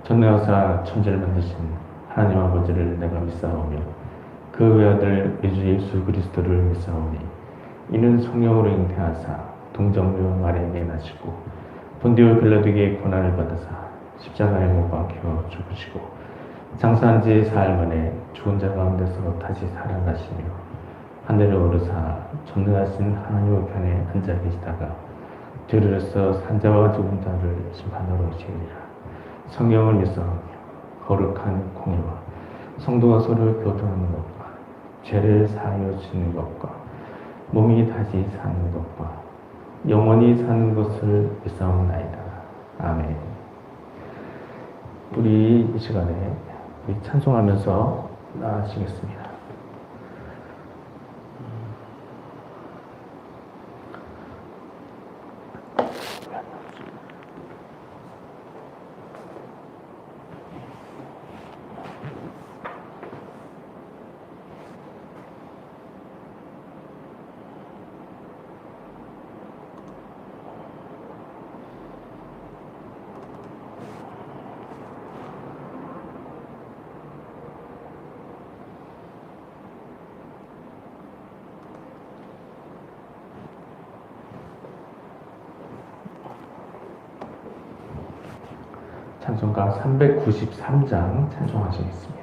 전능하사 천지를 만드신 하나님 아버지를 내가 믿사오며 그 외아들 우리 주 예수 그리스도를 믿사오니 이는 성령으로 잉태하사 동정녀 마리아에게 나시고 본디오 빌라도에게 고난을 받으사 십자가에 못 박혀 죽으시고 장사한 지 사흘 만에 죽은 자 가운데서 다시 살아나시며 하늘에 오르사 전능하신 하나님 우편에 앉아 계시다가 들으려서 산자와 죽은 자를 심판하러 오시리라. 성경을 믿사오며 거룩한 공의와 성도가 서로 교통하는 것과 죄를 사하여 주는 것과 몸이 다시 사는 것과 영원히 사는 것을 믿사옵나이다. 아멘. 우리 이 시간에 찬송하면서 나아가시겠습니다. 찬송가 393장 찬송하시겠습니다.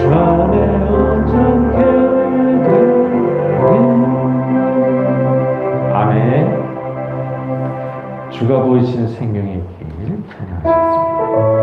주 안에 온전케 되리. 아멘. 주가 보이시는 생명의 길 찬양하시겠습니다.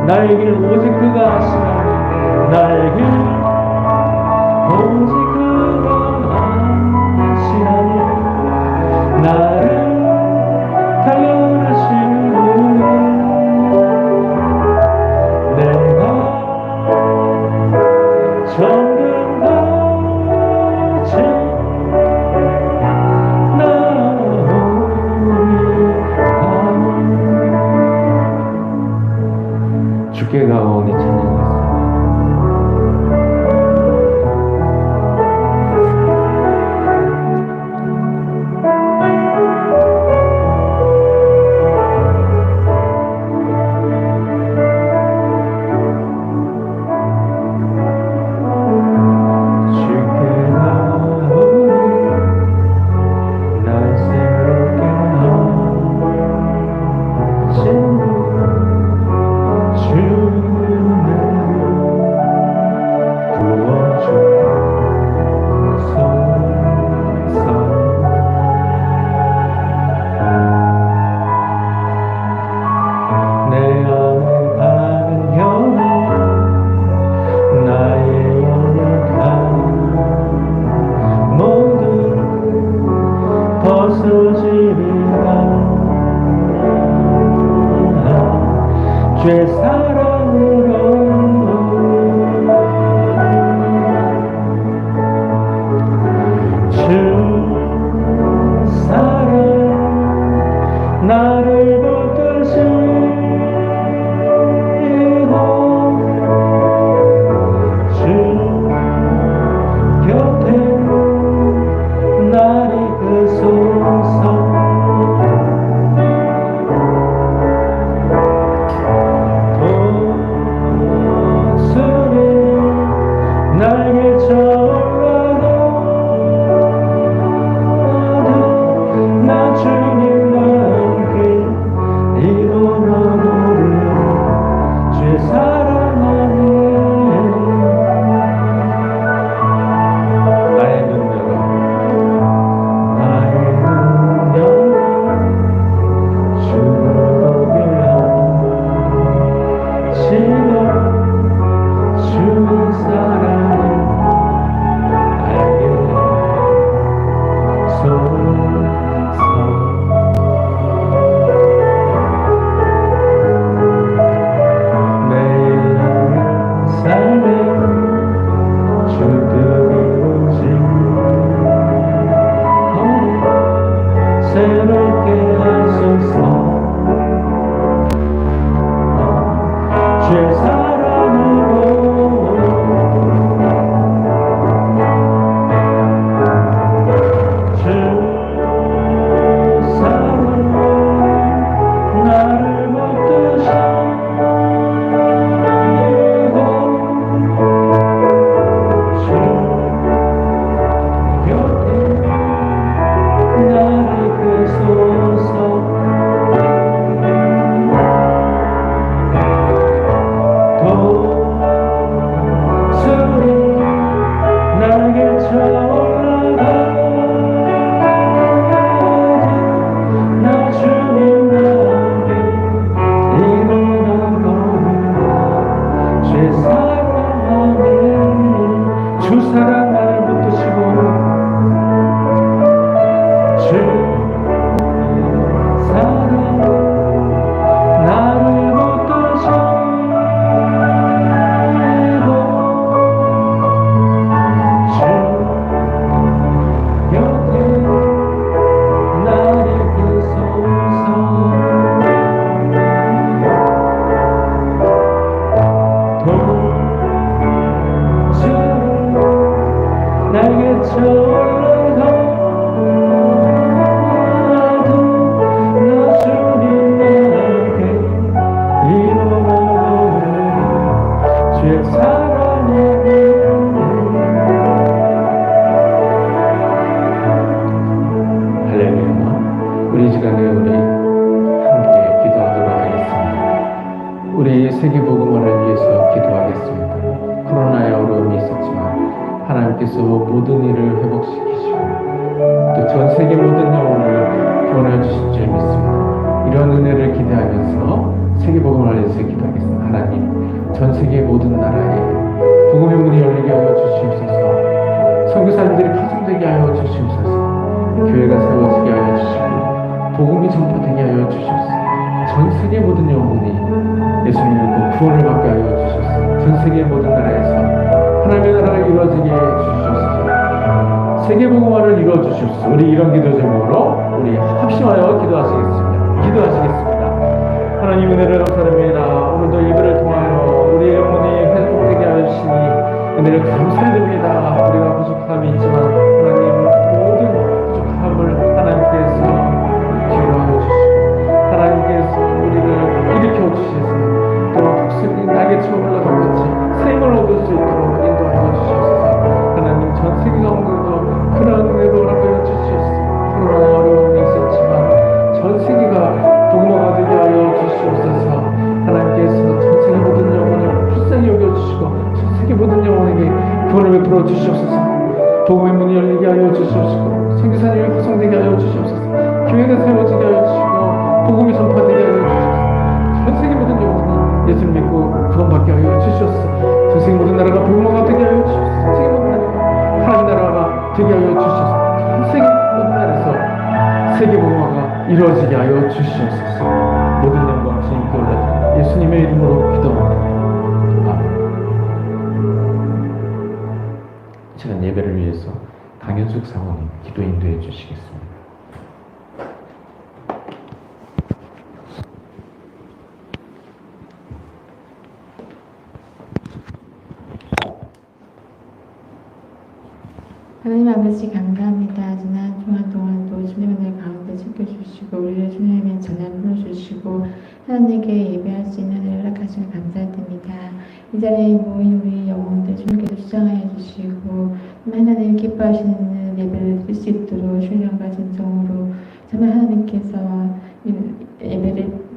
나의 길 오직 그가 아시나니 나의 길 오직 그가 항상 나를 붙드시고 주 사랑 나를 붙드시고 주 곁에 나를 계소서 우리 시간에 우리 함께 기도하도록 하겠습니다. 우리 세계복음화를 위해서 기도하겠습니다. 코로나의 어려움이 있었지만 하나님께서 모든 일을 회복시키시고 또 전 세계 모든 영혼을 구원해 주실 줄 믿습니다. 이런 은혜를 기대하면서 세계복음화를 위해서 기도하겠습니다. 하나님, 전 세계 모든 나라에 복음의 문이 열리게 하여 주시옵소서. 선교사님들이 파송되게 하여 주시옵소서. 교회가 세워지게 하여 주시고 복음이 전파되게 하여 주시옵소서. 전 세계 모든 영혼이 예수님을 믿고 구원을 받게 하여 주시옵소서. 전 세계 모든 나라에서 하나님의 나라가 이루어지게 해 주시옵소서. 세계복음화를 이루어 주시옵소서. 우리 이런 기도 제목으로 우리 합심하여 기도하시겠습니다. 하나님 은혜를 감사드립니다. 오늘도 예배를 통하여 우리 영혼이 회복되게 하여 주시니 은혜를 감사드립니다. 우리가 부족함이 있지만 하나님 모든 부족함을 하나님께서 기도하여 주시고 하나님께서 우리를 일으켜 주셔서 또 독수리 날개처럼 올라간 같이 생을 얻을 수 있도록 인도하여 주시옵소서. 하나님 전 세계 가운데도 그런 은혜로 허락하여 주시옵소서. 코로나 어려움이 있었지만 전 세계가 복음화가 되게 하여 주시옵소서. 하나님께서 전 세계 모든 영혼을 불쌍히 여겨주시고 전 세계 모든 영혼에게 구원을 베풀어 주시옵소서. 복음의 문이 열리게 하여 주시옵시고 선교사님이 활성되게 하여 주시옵소서. 교회가 세워지게 하여 주시고 복음이 전파되게 하여 주시옵소서. 전 세계 모든 영혼이 예수를 믿고 구원받게 하여 주시옵소서. 전 세계 모든 나라가 복음화가 되게 하여 주시옵소서. 전 세계 모든 나라가 하나님 나라가 되게 하여 주시옵소서. 전 세계 모든 나라에서 세계 복음화가 이루어지게 하여 주시옵소서. 모든 영광 주님께 올려드립니다. 예수님의 이름으로 기도합니다. 시간 예배를 위해서 강현숙 사모님 기도 인도해 주시겠습니다. 하나님 아버지 감사합니다. 지난 주간 동안도 주님의 은혜 가운데 지켜주시고 우리를 주님의 전에 불러주시고 하나님께 예배할 수 있는 은혜를 허락하시면 감사드립니다. 이 자리에 모인 우리 영혼들 주님께서 주장하여 주시고 하나님 기뻐하시는 예배를 드릴 수 있도록 신령과 진정으로 정말 하나님께서 예배를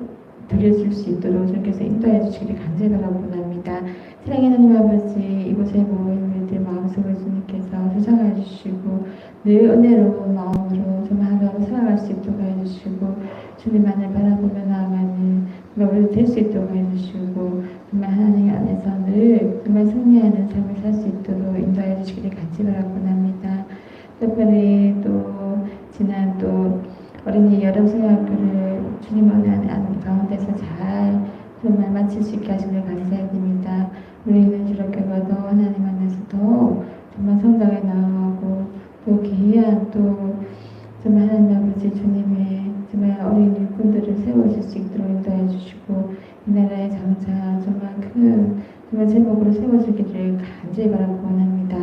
드려줄 수 있도록 주님께서 인도해 주시기를 간절히 바라옵나이다. 사랑하는 하나님 아버지, 이곳에 모인 우리들 마음속을 주님께서 주장해 주시고 늘 은혜로운 마음으로 정말 하루하루 살아갈 수 있도록 해주시고 주님만을 바라보며 나아가는 우리도 될 수 있도록 해주시고 정말 하나님 안에서 늘 정말 승리하는 삶을 살 수 있도록 인도해 주시기를 간절히 바라옵나이다. 특별히 또 지난 또 어린이 여름 성경학교를 주님 은혜 가운데서 잘 정말 마칠 수 있게 하시길 감사드립니다. 우리는 주력교가도 하나님 안에서 더 정말 성장해 나아가고 또 귀한 또 정말 하나님 아버지 주님의 정말 어린 일꾼들을 세워줄 수 있도록 인도해 주시고 이 나라의 장차 정말 큰 정말 제목으로 세워주기를 간절히 바라고 원합니다.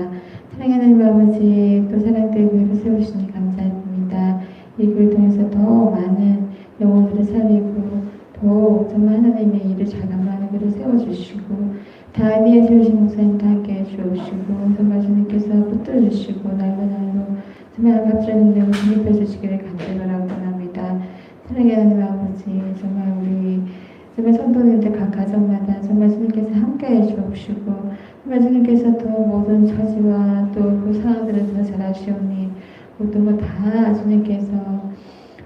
사랑하는 하나님 아버지 또 사랑된 교회를 세우시니 감사드립니다. 이 교회를 통해서 더 많은 영혼들을 살리고 더 정말 하나님의 일을 잘 감당하는 그를 세워주시고 다 위에 세우신 목사님 다 함께 해주시고 정말 주님께서 붙들어주시고 날로 정말 값지는 내용 진입해 주시기를 간절히 바라고 합니다. 사랑하는 하나님 아버지 정말 우리 정말 성도님들 각 가정마다 정말 주님께서 함께 해주시고 정말 주님께서 더 모든 처지와 또 그 상황들을 더 잘 아시오니 모든 것 다 주님께서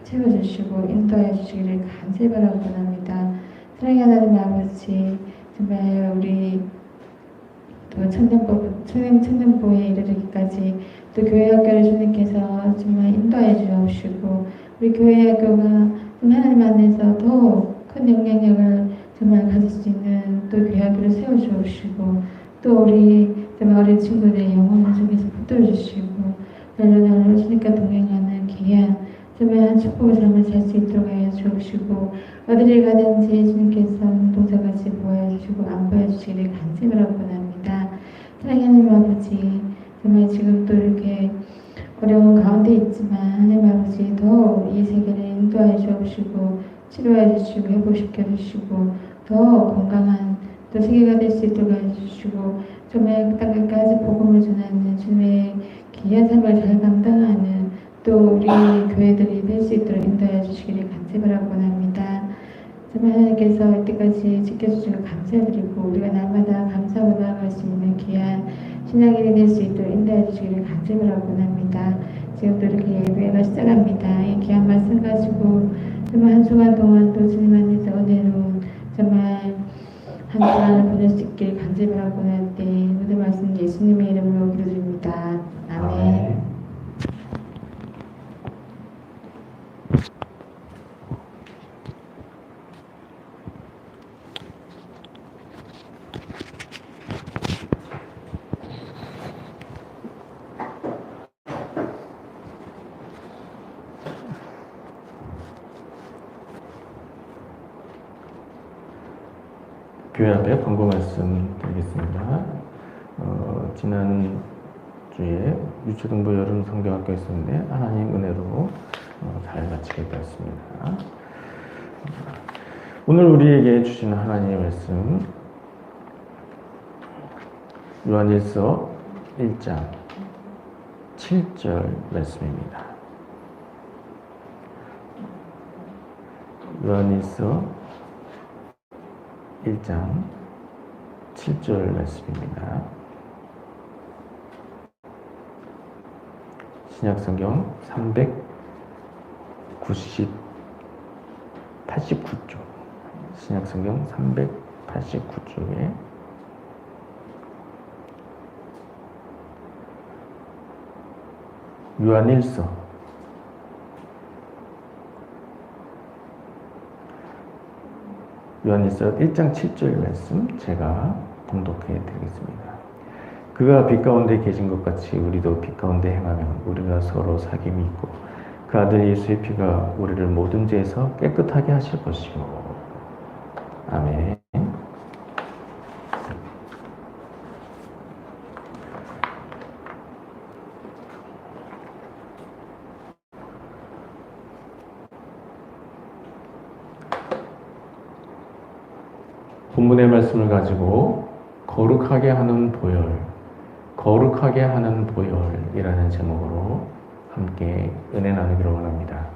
채워주시고 인도해 주시기를 간절히 바라고 합니다. 사랑하는 하나님 아버지 정말 우리 또 청년부에 이르기까지 또 교회 학교를 주님께서 정말 인도해 주옵시고 우리 교회 학교가 하나님 안에서 더 큰 영향력을 정말 가질 수 있는 또 교회 학교를 세워 주옵시고 또 우리 정말 어린 친구들의 영혼을 주께서 붙들어 주시고 널널 주님과 동행하는 귀한 정말 축복의 삶을 살 수 있도록 하여 주옵시고 어디를 가든지 주님께서 동서같이 보호해주시고 안보해주시기를 간절히 원합니다. 사랑하는 아버지 정말 지금 또 이렇게 어려운 가운데 있지만 하나님 아버지 더 이 세계를 인도해 주옵시고 치료해 주시고 회복시켜 주시고 더 건강한 또 세계가 될 수 있도록 해주시고 정말 그 땅끝까지 복음을 전하는 주님의 귀한 삶을 잘 감당하는 또 우리 교회들이 될 수 있도록 인도해 주시기를 간절히 원합니다. 정말 하나님께서 이때까지 지켜주시고 감사드리고 우리가 날마다 감사하고 나아갈 수 있는 귀한 신앙인이 될 수 있도록 인도해 주시기를 간절히 원합니다. 지금도 이렇게 예배가 시작합니다. 이 귀한 말씀 가지고 정말 한 주간 동안 또 주님 안에서 은혜로운 정말 한 주간을 보낼 수 있기를 간절히 원하는데 모든 말씀 예수님의 이름으로 기도드립니다. 아멘. 교회 앞에 광고 말씀 드리겠습니다. 지난 주에 유초등부 여름 성경학교 있었는데 하나님 은혜로 잘 마치게 되었습니다. 오늘 우리에게 주신 하나님의 말씀 요한일서 1장 7절 말씀입니다. 요한일서 1장 7절 말씀입니다. 신약성경 89쪽 신약성경 389쪽에 요한일서 요한일서 1장 7절 말씀 제가 봉독해 드리겠습니다. 그가 빛 가운데 계신 것 같이 우리도 빛 가운데 행하면 우리가 서로 사귐이 있고 그 아들 예수의 피가 우리를 모든 죄에서 깨끗하게 하실 것이요. 아멘. 본문의 말씀을 가지고 거룩하게 하는 보혈이라는 제목으로 함께 은혜 나누기를 원합니다.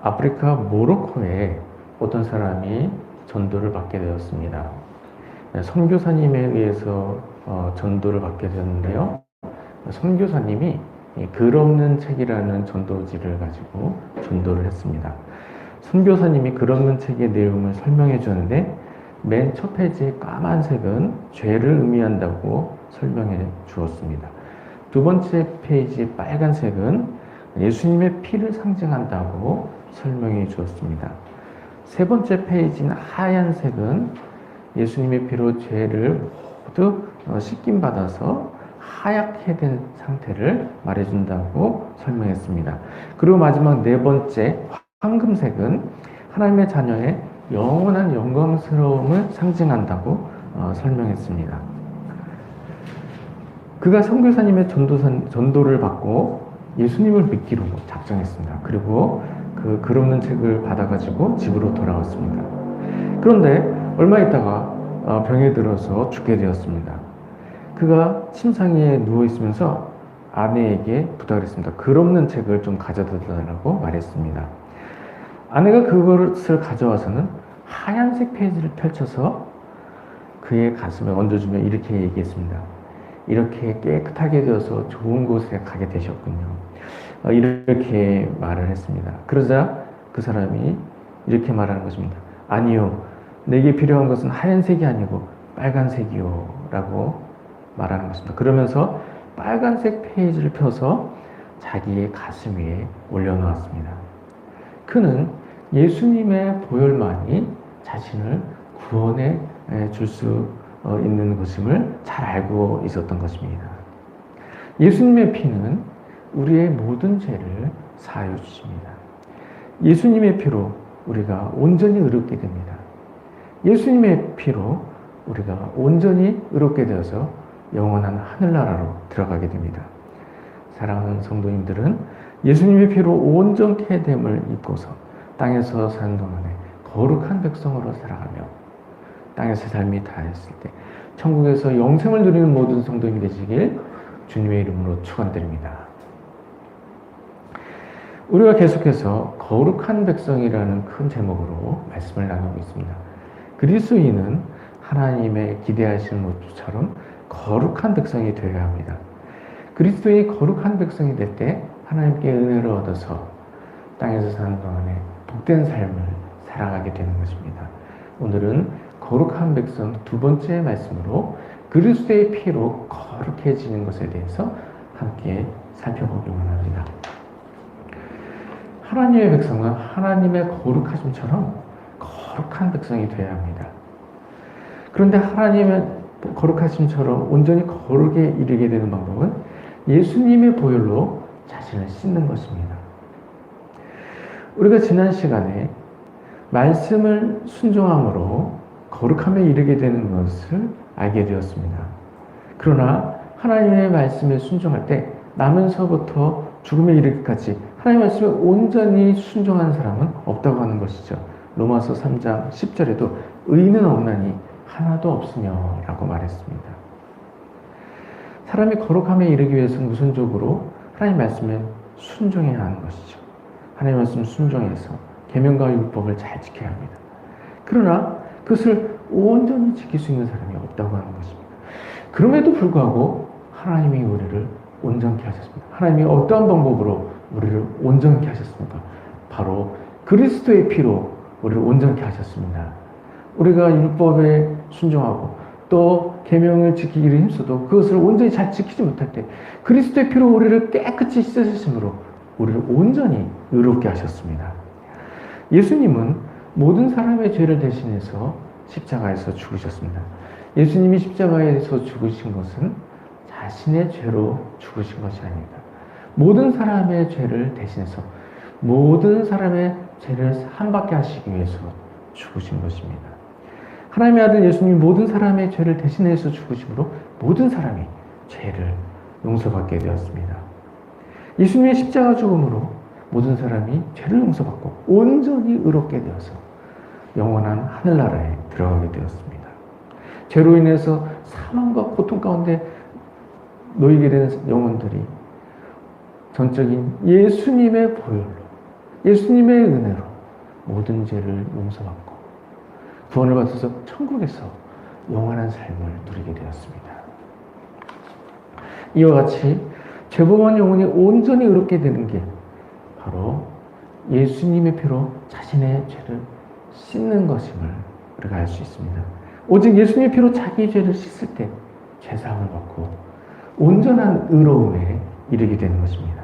아프리카 모로코에 어떤 사람이 전도를 받게 되었습니다. 선교사님에 의해서 전도를 받게 되었는데요. 선교사님이 글 없는 책이라는 전도지를 가지고 전도를 했습니다. 선교사님이 글 없는 책의 내용을 설명해 주었는데 맨 첫 페이지의 까만색은 죄를 의미한다고 설명해 주었습니다. 두 번째 페이지의 빨간색은 예수님의 피를 상징한다고 설명해 주었습니다. 세 번째 페이지는 하얀색은 예수님의 피로 죄를 모두 씻김받아서 하얗게 된 상태를 말해준다고 설명했습니다. 그리고 마지막 네 번째 황금색은 하나님의 자녀의 영원한 영광스러움을 상징한다고 설명했습니다. 그가 선교사님의 전도를 받고 예수님을 믿기로 작정했습니다. 그리고 그 글 없는 책을 받아가지고 집으로 돌아왔습니다. 그런데 얼마 있다가 병에 들어서 죽게 되었습니다. 그가 침상에 누워있으면서 아내에게 부탁을 했습니다. 글 없는 책을 좀 가져다 달라고 말했습니다. 아내가 그것을 가져와서는 하얀색 페이지를 펼쳐서 그의 가슴에 얹어주며 이렇게 얘기했습니다. 이렇게 깨끗하게 되어서 좋은 곳에 가게 되셨군요. 이렇게 말을 했습니다. 그러자 그 사람이 이렇게 말하는 것입니다. 아니요, 내게 필요한 것은 하얀색이 아니고 빨간색이요 라고 말하는 것입니다. 그러면서 빨간색 페이지를 펴서 자기의 가슴 위에 올려놓았습니다. 그는 예수님의 보혈만이 자신을 구원해 줄 수 있는 것임을 잘 알고 있었던 것입니다. 예수님의 피는 우리의 모든 죄를 사하여 주십니다. 예수님의 피로 우리가 온전히 의롭게 됩니다. 예수님의 피로 우리가 온전히 의롭게 되어서 영원한 하늘나라로 들어가게 됩니다. 사랑하는 성도님들은 예수님의 피로 온전케 됨을 입고서 땅에서 사는 동안에 거룩한 백성으로 살아가며 땅에서 삶이 다했을 때 천국에서 영생을 누리는 모든 성도님 되시길 주님의 이름으로 축원드립니다. 우리가 계속해서 거룩한 백성이라는 큰 제목으로 말씀을 나누고 있습니다. 그리스도인은 하나님의 기대하시는 모습처럼 거룩한 백성이 되어야 합니다. 그리스도인이 거룩한 백성이 될 때 하나님께 은혜를 얻어서 땅에서 사는 동안에 복된 삶을 살아가게 되는 것입니다. 오늘은 거룩한 백성 두 번째 말씀으로 그리스도의 피로 거룩해지는 것에 대해서 함께 살펴보기 원합니다. 하나님의 백성은 하나님의 거룩하심처럼 거룩한 백성이 되어야 합니다. 그런데 하나님의 거룩하심처럼 온전히 거룩에 이르게 되는 방법은 예수님의 보혈로 자신을 씻는 것입니다. 우리가 지난 시간에 말씀을 순종함으로 거룩함에 이르게 되는 것을 알게 되었습니다. 그러나 하나님의 말씀에 순종할 때 나면서부터 죽음에 이르기까지 하나님의 말씀에 온전히 순종하는 사람은 없다고 하는 것이죠. 로마서 3장 10절에도 의인은 없나니 하나도 없으며 라고 말했습니다. 사람이 거룩함에 이르기 위해서는 우선적으로 하나님 말씀에 순종해야 하는 것이죠. 하나님 말씀 순종해서 계명과 율법을 잘 지켜야 합니다. 그러나 그것을 온전히 지킬 수 있는 사람이 없다고 하는 것입니다. 그럼에도 불구하고 하나님이 우리를 온전케 하셨습니다. 하나님이 어떠한 방법으로 우리를 온전케 하셨습니까? 바로 그리스도의 피로 우리를 온전케 하셨습니다. 우리가 율법에 순종하고 또 계명을 지키기를 힘써도 그것을 온전히 잘 지키지 못할 때 그리스도의 피로 우리를 깨끗이 씻으심으로 우리를 온전히 의롭게 하셨습니다. 예수님은 모든 사람의 죄를 대신해서 십자가에서 죽으셨습니다. 예수님이 십자가에서 죽으신 것은 자신의 죄로 죽으신 것이 아닙니다. 모든 사람의 죄를 대신해서 모든 사람의 죄를 사함받게 하시기 위해서 죽으신 것입니다. 하나님의 아들 예수님이 모든 사람의 죄를 대신해서 죽으심으로 모든 사람이 죄를 용서받게 되었습니다. 예수님의 십자가 죽음으로 모든 사람이 죄를 용서받고 온전히 의롭게 되어서 영원한 하늘나라에 들어가게 되었습니다. 죄로 인해서 사망과 고통 가운데 놓이게 된 영혼들이 전적인 예수님의 보혈로, 예수님의 은혜로 모든 죄를 용서받고 구원을 받아서 천국에서 영원한 삶을 누리게 되었습니다. 이와 같이 죄범한 영혼이 온전히 의롭게 되는 게 바로 예수님의 피로 자신의 죄를 씻는 것임을 우리가 알 수 있습니다. 오직 예수님의 피로 자기의 죄를 씻을 때 죄사함을 받고 온전한 의로움에 이르게 되는 것입니다.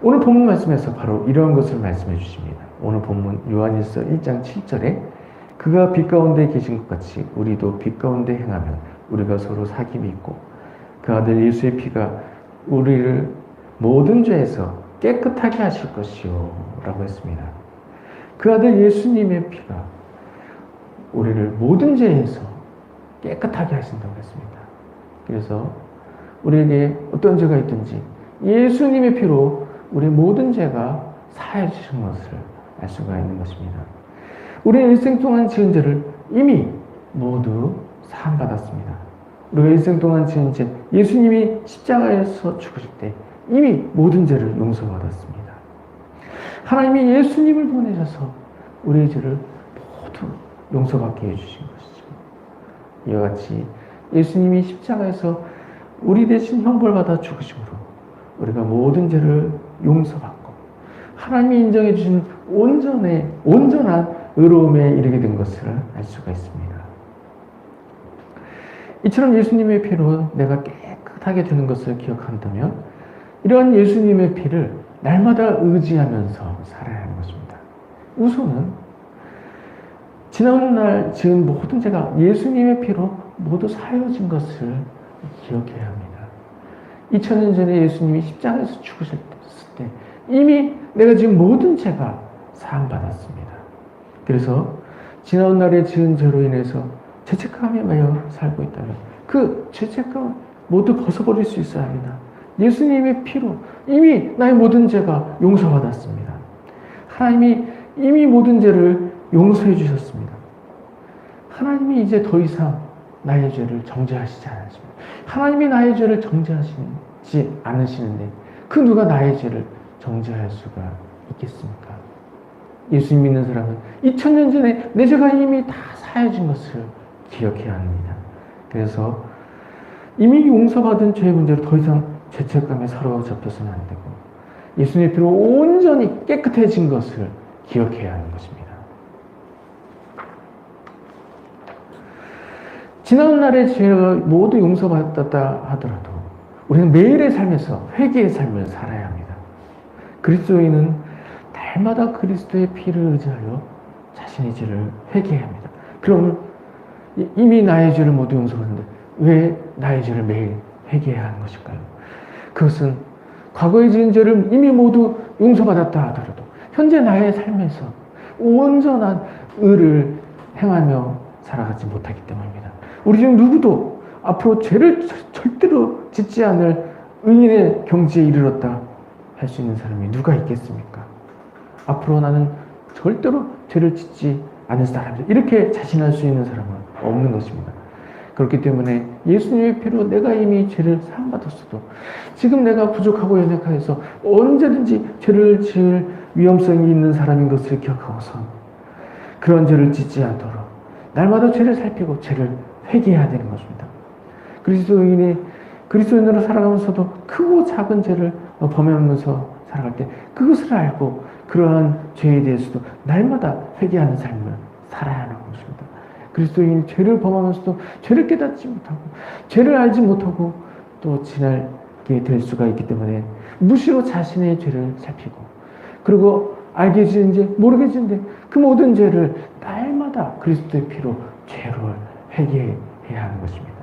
오늘 본문 말씀에서 바로 이러한 것을 말씀해 주십니다. 오늘 본문 요한일서 1장 7절에 그가 빛 가운데 계신 것 같이 우리도 빛 가운데 행하면 우리가 서로 사귐이 있고 그 아들 예수의 피가 우리를 모든 죄에서 깨끗하게 하실 것이요 라고 했습니다. 그 아들 예수님의 피가 우리를 모든 죄에서 깨끗하게 하신다고 했습니다. 그래서 우리에게 어떤 죄가 있든지 예수님의 피로 우리 모든 죄가 사해 주신 것을 알 수가 있는 것입니다. 우리는 일생 동안 지은 죄를 이미 모두 사함받았습니다. 우리가 일생 동안 지은 죄, 예수님이 십자가에서 죽으실 때 이미 모든 죄를 용서받았습니다. 하나님이 예수님을 보내셔서 우리의 죄를 모두 용서받게 해주신 것이죠. 이와 같이 예수님이 십자가에서 우리 대신 형벌받아 죽으심으로 우리가 모든 죄를 용서받고 하나님이 인정해 주신 온전한 의로움에 이르게 된 것을 알 수가 있습니다. 이처럼 예수님의 피로 내가 깨끗하게 되는 것을 기억한다면 이러한 예수님의 피를 날마다 의지하면서 살아야 하는 것입니다. 우선은 지나온 날 지은 모든 죄가 예수님의 피로 모두 사여진 것을 기억해야 합니다. 2000년 전에 예수님이 십자가에서 죽으실 때 이미 내가 지은 모든 죄가 사함받았습니다. 그래서 지나온 날에 지은 죄로 인해서 죄책감에 매여 살고 있다면 그 죄책감 모두 벗어버릴 수 있어야 합니다. 예수님의 피로 이미 나의 모든 죄가 용서받았습니다. 하나님이 이미 모든 죄를 용서해 주셨습니다. 하나님이 이제 더 이상 나의 죄를 정죄하시지 않으십니다. 하나님이 나의 죄를 정죄하시지 않으시는데 그 누가 나의 죄를 정죄할 수가 있겠습니까? 예수 믿는 사람은 2000년 전에 내 죄가 이미 다 사해진 것을 기억해야 합니다. 그래서 이미 용서받은 죄의 문제로 더 이상 죄책감에 사로잡혀서는 안 되고 예수님의 피로 온전히 깨끗해진 것을 기억해야 하는 것입니다. 지난 날의 죄가 모두 용서받았다 하더라도 우리는 매일의 삶에서 회개의 삶을 살아야 합니다. 그리스도인은 날마다 그리스도의 피를 의지하여 자신의 죄를 회개해야 합니다. 그럼 이미 나의 죄를 모두 용서하는데 왜 나의 죄를 매일 회개해야 하는 것일까요? 그것은 과거에 지은 죄를 이미 모두 용서받았다 하더라도 현재 나의 삶에서 온전한 의를 행하며 살아가지 못하기 때문입니다. 우리 중 누구도 앞으로 죄를 절대로 짓지 않을 의인의 경지에 이르렀다 할 수 있는 사람이 누가 있겠습니까? 앞으로 나는 절대로 죄를 짓지 않을 사람이다. 이렇게 자신할 수 있는 사람은 없는 것입니다. 그렇기 때문에 예수님의 피로 내가 이미 죄를 사함받았어도 지금 내가 부족하고 연약해서 언제든지 죄를 지을 위험성이 있는 사람인 것을 기억하고서 그런 죄를 짓지 않도록 날마다 죄를 살피고 죄를 회개해야 되는 것입니다. 그리스도인으로 살아가면서도 크고 작은 죄를 범하면서 살아갈 때 그것을 알고 그러한 죄에 대해서도 날마다 회개하는 삶을 살아야 하는 것입니다. 그리스도인이 죄를 범하면서도 죄를 깨닫지 못하고 죄를 알지 못하고 또 지나게 될 수가 있기 때문에 무시로 자신의 죄를 살피고 그리고 알게 지은지 모르게 지은데 그 모든 죄를 날마다 그리스도의 피로 죄를 회개해야 하는 것입니다.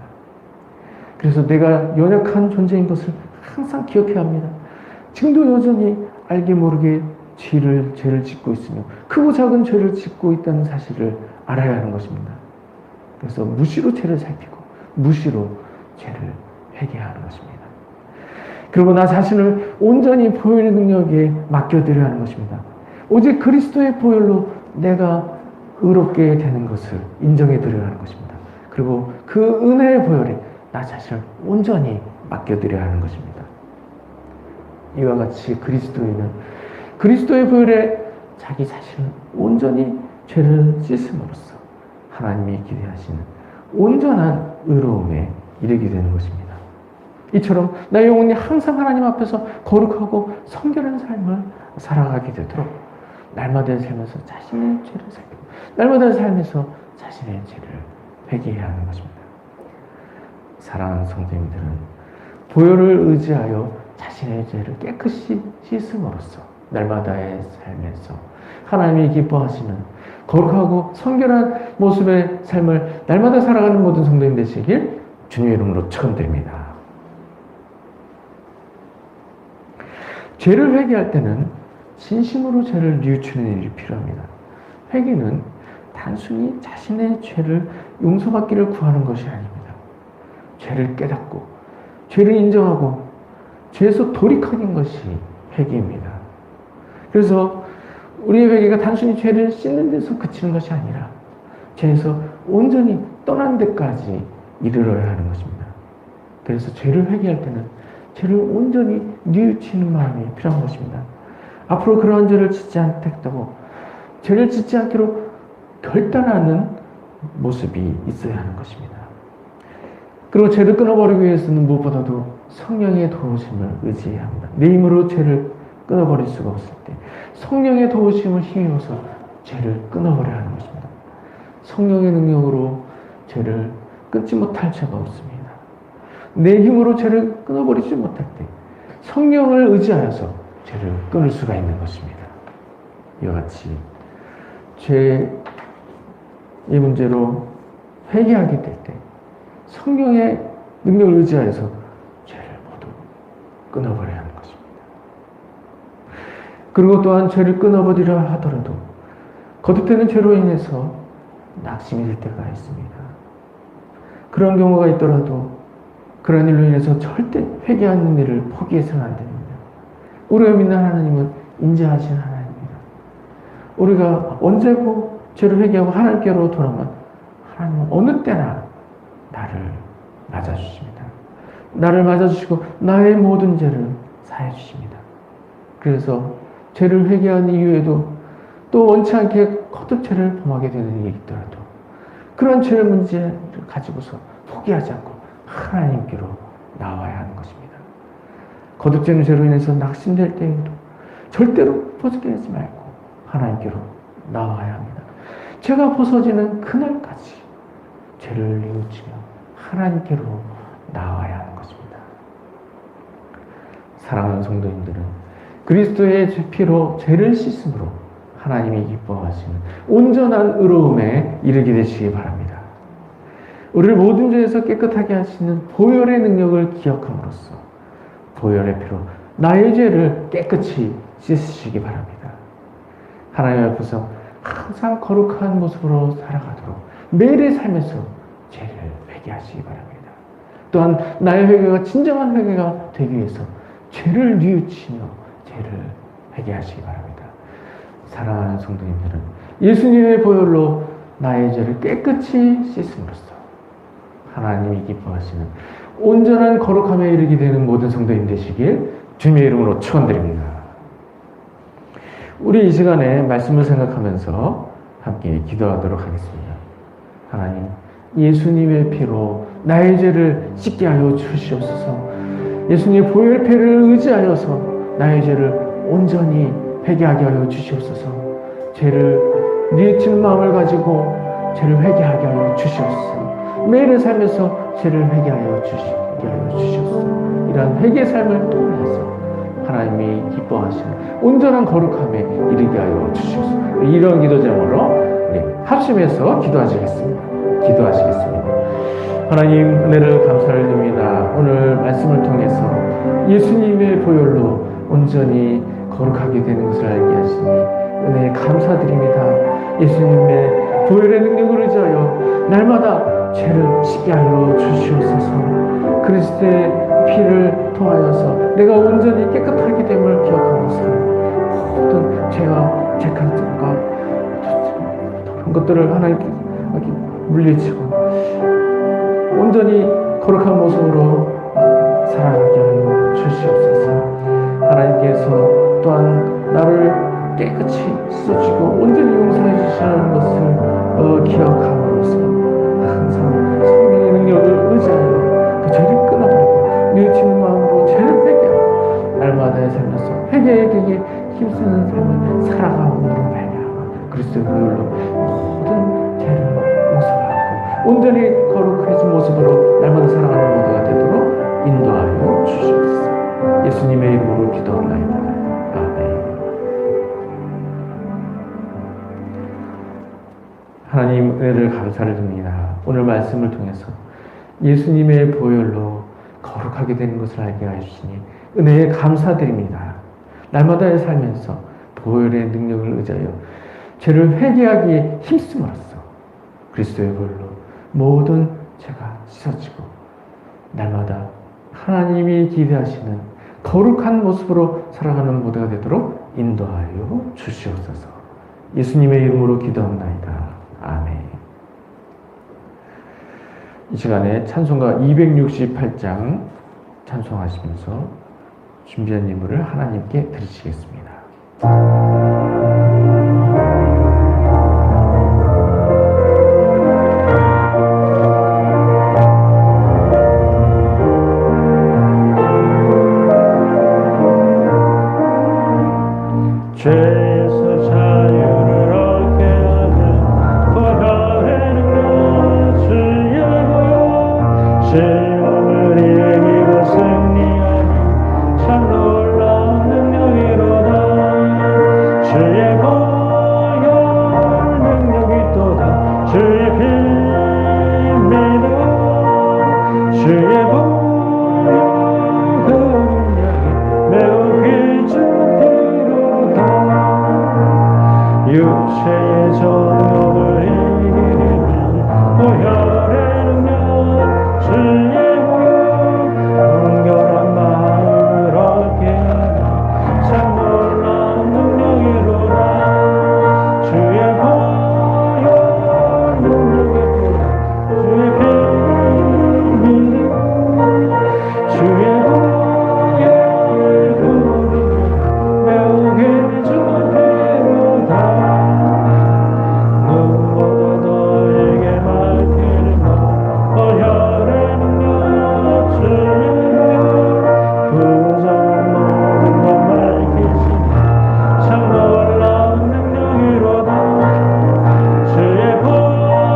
그래서 내가 연약한 존재인 것을 항상 기억해야 합니다. 지금도 여전히 알게 모르게 죄를 짓고 있으며 크고 작은 죄를 짓고 있다는 사실을 알아야 하는 것입니다. 그래서 무시로 죄를 살피고 무시로 죄를 회개하는 것입니다. 그리고 나 자신을 온전히 보혈의 능력에 맡겨드려야 하는 것입니다. 오직 그리스도의 보혈로 내가 의롭게 되는 것을 인정해드려야 하는 것입니다. 그리고 그 은혜의 보혈에 나 자신을 온전히 맡겨드려야 하는 것입니다. 이와 같이 그리스도인은 그리스도의 보혈에 자기 자신을 온전히 죄를 씻음으로써 하나님이 기대하시는 온전한 의로움에 이르게 되는 것입니다. 이처럼 나의 영혼이 항상 하나님 앞에서 거룩하고 성결한 삶을 살아가게 되도록 날마다의 삶에서 자신의 죄를 살피고 날마다의 삶에서 자신의 죄를 회개해야 하는 것입니다. 사랑하는 성도님들은 보혈을 의지하여 자신의 죄를 깨끗이 씻음으로써 날마다의 삶에서 하나님이 기뻐하시는 거룩하고 성결한 모습의 삶을 날마다 살아가는 모든 성도님 되시길 주님의 이름으로 축원드립니다. 죄를 회개할 때는 진심으로 죄를 뉘우치는 일이 필요합니다. 회개는 단순히 자신의 죄를 용서받기를 구하는 것이 아닙니다. 죄를 깨닫고 죄를 인정하고 죄에서 돌이키는 것이 회개입니다. 그래서 우리의 회개가 단순히 죄를 씻는 데서 그치는 것이 아니라 죄에서 온전히 떠난 데까지 이르러야 하는 것입니다. 그래서 죄를 회개할 때는 죄를 온전히 뉘우치는 마음이 필요한 것입니다. 앞으로 그러한 죄를 짓지 않겠다고 죄를 짓지 않기로 결단하는 모습이 있어야 하는 것입니다. 그리고 죄를 끊어버리기 위해서는 무엇보다도 성령의 도우심을 의지해야 합니다. 내 힘으로 죄를 끊어버릴 수가 없을 때 성령의 도우심을 힘입어서 죄를 끊어버려야 하는 것입니다. 성령의 능력으로 죄를 끊지 못할 죄가 없습니다. 내 힘으로 죄를 끊어버리지 못할 때 성령을 의지하여서 죄를 끊을 수가 있는 것입니다. 이와 같이 죄의 문제로 회개하게 될 때 성령의 능력을 의지하여서 죄를 모두 끊어버려야 하는 것입니다. 그리고 또한 죄를 끊어버리려 하더라도 거듭되는 죄로 인해서 낙심이 될 때가 있습니다. 그런 경우가 있더라도 그런 일로 인해서 절대 회개하는 일을 포기해서는 안 됩니다. 우리가 믿는 하나님은 인자하신 하나님입니다. 우리가 언제고 죄를 회개하고 하나님께로 돌아오면 하나님은 어느 때나 나를 맞아주십니다. 나를 맞아주시고 나의 모든 죄를 사해 주십니다. 그래서 죄를 회개한 이후에도 또 원치 않게 거듭 죄를 범하게 되는 일이 있더라도 그런 죄의 문제를 가지고서 포기하지 않고 하나님께로 나와야 하는 것입니다. 거듭되는 죄로 인해서 낙심될 때에도 절대로 포기하지 말고 하나님께로 나와야 합니다. 죄가 벗어지는 그날까지 죄를 뉘우치며 하나님께로 나와야 하는 것입니다. 사랑하는 성도님들은 그리스도의 피로 죄를 씻음으로 하나님이 기뻐하시는 온전한 의로움에 이르게 되시기 바랍니다. 우리를 모든 죄에서 깨끗하게 하시는 보혈의 능력을 기억함으로써 보혈의 피로 나의 죄를 깨끗이 씻으시기 바랍니다. 하나님 앞에서 항상 거룩한 모습으로 살아가도록 매일의 삶에서 죄를 회개하시기 바랍니다. 또한 나의 회개가 진정한 회개가 되기 위해서 죄를 뉘우치며 죄를 회개하시기 바랍니다. 사랑하는 성도님들은 예수님의 보혈로 나의 죄를 깨끗이 씻음으로써 하나님이 기뻐하시는 온전한 거룩함에 이르게 되는 모든 성도님 되시길 주님의 이름으로 축원드립니다. 우리 이 시간에 말씀을 생각하면서 함께 기도하도록 하겠습니다. 하나님, 예수님의 피로 나의 죄를 씻게 하여 주시옵소서. 예수님의 보혈 피를 의지하여서 나의 죄를 온전히 회개하게 하여 주시옵소서. 죄를 뉘우치는 마음을 가지고 죄를 회개하게 하여 주시옵소서. 매일의 삶에서 죄를 회개하여 주시옵소서. 이러한 회개의 삶을 통해서 하나님이 기뻐하시는 온전한 거룩함에 이르게 하여 주시옵소서. 이런 기도 제목으로 합심해서 기도하시겠습니다. 하나님, 은혜를 감사를 드립니다. 오늘 말씀을 통해서 예수님의 보혈로 온전히 거룩하게 되는 것을 알게 하시니 은혜에 감사드립니다. 예수님의 보혈의 능력을 의지하여 날마다 죄를 씻게 하여 주시옵소서. 그리스도의 피를 통하여서 내가 온전히 깨끗하게 됨을 기억하면서 모든 죄와 죄악과 그런 것들을 하나님께 물리치고 온전히 거룩한 모습으로 살아가게 하여 주시옵소서. 하나님께서 또한 나를 깨끗이 씻어주고 온전히 용서해 주시는 것을 기억함으로써 항상 성령의 능력을 의지하여 그 죄를 끊어버리고 뉘우치는 마음으로 죄를 회개하고 날마다의 삶에서 회개에게 힘쓰는 삶을 살아감으로 말미암아 그리스도의 보혈로 모든 죄를 용서하고 온전히 거룩해진 모습으로 날마다 살아가는 모두가 되도록 인도하여 주시옵소서. 예수님의 이름으로 기도합니다. 아멘. 하나님, 은혜를 감사를 드립니다. 오늘 말씀을 통해서 예수님의 보혈로 거룩하게 되는 것을 알게 하시니 은혜에 감사드립니다. 날마다의 삶에서 보혈의 능력을 의지하여 죄를 회개하기에 힘쓰므로써 그리스도의 보혈로 모든 죄가 씻어지고 날마다 하나님이 기대하시는 거룩한 모습으로 살아가는 모두가 되도록 인도하여 주시옵소서. 예수님의 이름으로 기도합나이다. 아멘. 이 시간에 찬송가 268장 찬송하시면서 준비한 예물을 하나님께 드리시겠습니다. 죄에서 자유를 얻게 하는 보혈의 능력을 주려고요. 육체의 정욕을 이기리니 보혈의 능력 주의 보혈 온결한 마음을 얻게 하니 참 놀라운 능력이로다. 주의 보혈 능력이로다. 주의 피 믿음 주의 보혈 그 매우 괜찮은 피로다. 누구보다 너에게 맡기리라. 보혈의 능력 주의 보혈 부정한 모든 것 밝히시니 참 놀라운 능력이로다. 주의 보혈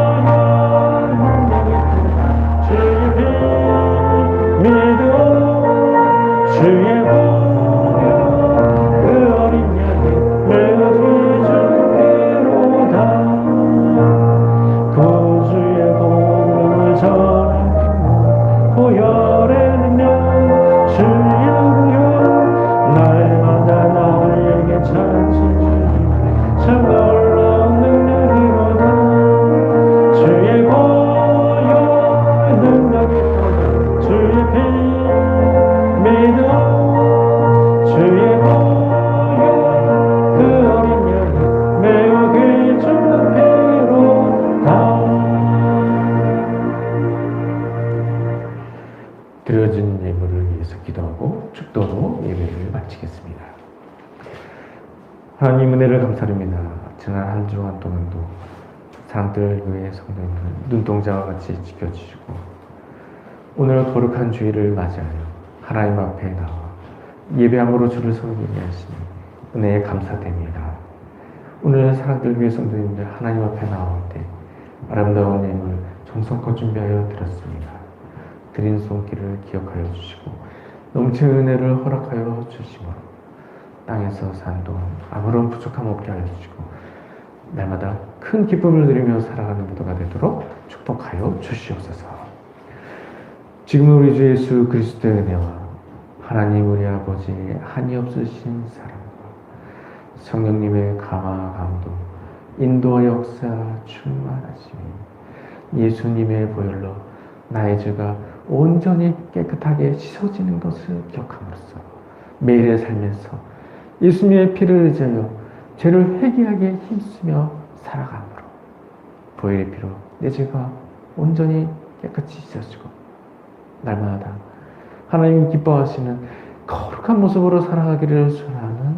능력이로다. 주의 피 믿음 주의 보혈 그 어린 양이 매우 귀중 피로다. 구주의 복음을 전하며 보혈의 능력 주의 보혈 날마다 나에게 찬송 주니 참 놀라운 능력이로다. 주의 보혈 능력이로다. 주의 피 믿음 주의 보혈 그 어린 양이 매우 귀중한 피로다. 드려진 예물을 위해서 기도하고 축도로 예배를 마치겠습니다. 하나님 은혜를 감사드립니다. 지난 한 주간 동안도 사람들 교회 성도님들 눈동자와 같이 지켜주시고 오늘 거룩한 주일을 맞이하여 하나님 앞에 나와 예배함으로 주를 섬기게 하시니 은혜에 감사드립니다. 오늘 사람들 교회 성도님들 하나님 앞에 나올 때 아름다운 예물 정성껏 준비하여 드렸습니다. 드린 손길을 기억하여 주시고 넘치는 은혜를 허락하여 주시므로 땅에서 산 동안 아무런 부족함 없게 하여 주시고 날마다 큰 기쁨을 누리며 살아가는 무도가 되도록 축복하여 주시옵소서. 지금 우리 주 예수 그리스도의 은혜와 하나님 우리 아버지의 한이 없으신 사랑과 성령님의 감화 감동 인도와 역사 충만하심이 예수님의 보혈로 나의 죄가 온전히 깨끗하게 씻어지는 것을 기억함으로써 매일의 삶에서 예수님의 피를 의지하여 죄를 회개하게 힘쓰며 살아가므로 보혈의 피로 내 죄가 온전히 깨끗이 씻어지고 날마다 하나님 기뻐하시는 거룩한 모습으로 살아가기를 소원하는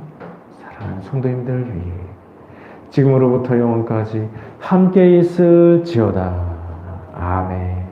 사랑하는 성도님들 위해 지금으로부터 영원까지 함께 있을지어다. 아멘.